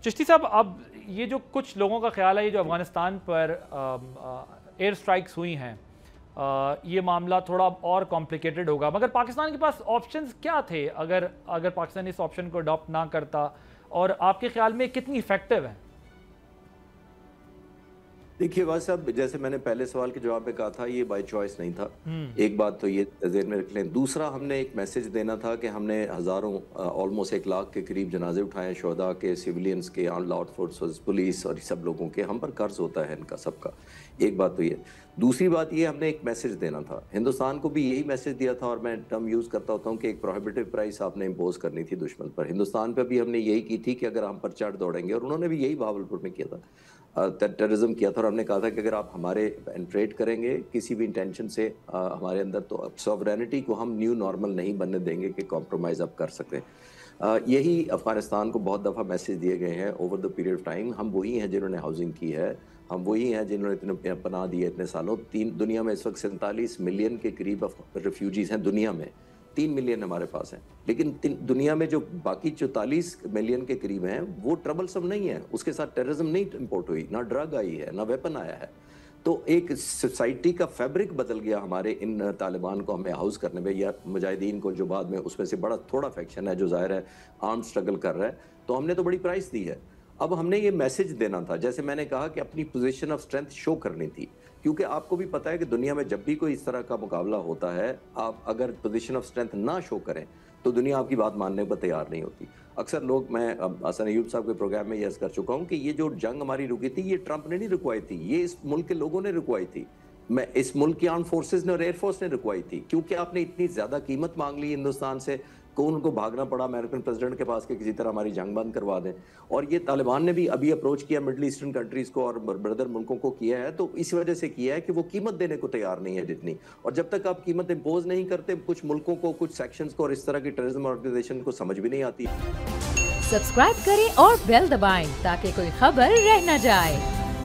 चिश्ती साहब, अब ये जो कुछ लोगों का ख्याल है, ये जो अफ़गानिस्तान पर एयर स्ट्राइक्स हुई हैं, ये मामला थोड़ा और कॉम्प्लिकेटेड होगा, मगर पाकिस्तान के पास ऑप्शंस क्या थे अगर पाकिस्तान इस ऑप्शन को अडॉप्ट ना करता, और आपके ख्याल में कितनी इफेक्टिव है? देखिए वाज साहब, जैसे मैंने पहले सवाल के जवाब में कहा था, ये बाय चॉइस नहीं था। एक बात तो ये ज़हन में रख लें। दूसरा, हमने एक मैसेज देना था कि हमने हज़ारों, ऑलमोस्ट 1 लाख के करीब जनाजे उठाए, शहदा के, सिविलियंस के, ऑन लॉ फोर्सेस, पुलिस और सब लोगों के। हम पर कर्ज होता है इनका सबका। एक बात तो ये। दूसरी बात ये, हमने एक मैसेज देना था हिंदुस्तान को भी, यही मैसेज दिया था, और मैं टर्म यूज़ करता होता हूँ कि एक प्रोहिबिटिव प्राइस आपने इम्पोज करनी थी दुश्मन पर। हिंदुस्तान पर भी हमने यही की थी कि अगर हम पर चढ़ दौड़ेंगे, और उन्होंने भी यही भावलपुर में किया था, टेररिज्म किया था, और हमने कहा था कि अगर आप हमारे एंट्रेट करेंगे किसी भी इंटेंशन से हमारे अंदर, तो अब सॉवरेनिटी को हम न्यू नॉर्मल नहीं बनने देंगे कि कॉम्प्रोमाइज़ आप कर सकें। यही अफगानिस्तान को बहुत दफ़ा मैसेज दिए गए हैं over the period of time. हम वही हैं जिन्होंने हाउसिंग की है, हम वही हैं जिन्होंने इतने पनाह दिए इतने सालों। दुनिया में इस वक्त 47 मिलियन के करीब रेफ्यूजीज़ हैं दुनिया में। 3 मिलियन हमारे पास हैं, लेकिन दुनिया में जो बाकी 44 मिलियन के करीब हैं वो ट्रबलसम नहीं है, उसके साथ टेररिज्म नहीं इंपोर्ट हुई, ना ड्रग आई है, ना वेपन आया है। तो एक सोसाइटी का फैब्रिक बदल गया हमारे इन तालिबान को हमें हाउस करने में, या मुजाहिदीन को जो बाद में उसमें से बड़ा थोड़ा फैक्शन है जो ज़ाहिर है आर्म स्ट्रगल कर रहा है। तो हमने तो बड़ी प्राइस दी है। अब हमने ये मैसेज देना था, जैसे मैंने कहा कि अपनी पोजीशन ऑफ स्ट्रेंथ शो करनी थी, क्योंकि आपको भी पता है कि दुनिया में जब भी कोई इस तरह का मुकाबला होता है, आप अगर पोजीशन ऑफ स्ट्रेंथ ना शो करें तो दुनिया आपकी बात मानने पर तैयार नहीं होती। अक्सर लोग, मैं हसन अयूब साहब के प्रोग्राम में यह कर चुका हूँ कि ये जो जंग हमारी रुकी थी, ये ट्रंप ने नहीं रुकवाई थी, ये इस मुल्क के लोगों ने रुकवाई थी। मैं इस मुल्क की आर्म फोर्सेस ने और एयरफोर्स ने रुकवाई थी, क्योंकि आपने इतनी ज़्यादा कीमत मांग ली हिंदुस्तान से को उनको भागना पड़ा अमेरिकन प्रेसिडेंट के पास कि किसी तरह हमारी जंग बंद करवा दें। और ये तालिबान ने भी अभी अप्रोच किया मिडल ईस्टर्न कंट्रीज़ को और ब्रदर मुल्कों को किया है, तो इस वजह से किया है कि वो कीमत देने को तैयार नहीं है जितनी। और जब तक आप कीमत इम्पोज नहीं करते कुछ मुल्कों को, कुछ सेक्शंस को, और इस तरह की टेररिज्म ऑर्गेनाइजेशन को समझ भी नहीं आती। सब्सक्राइब करें और बेल दबाएं ताकि कोई खबर रह न जाए।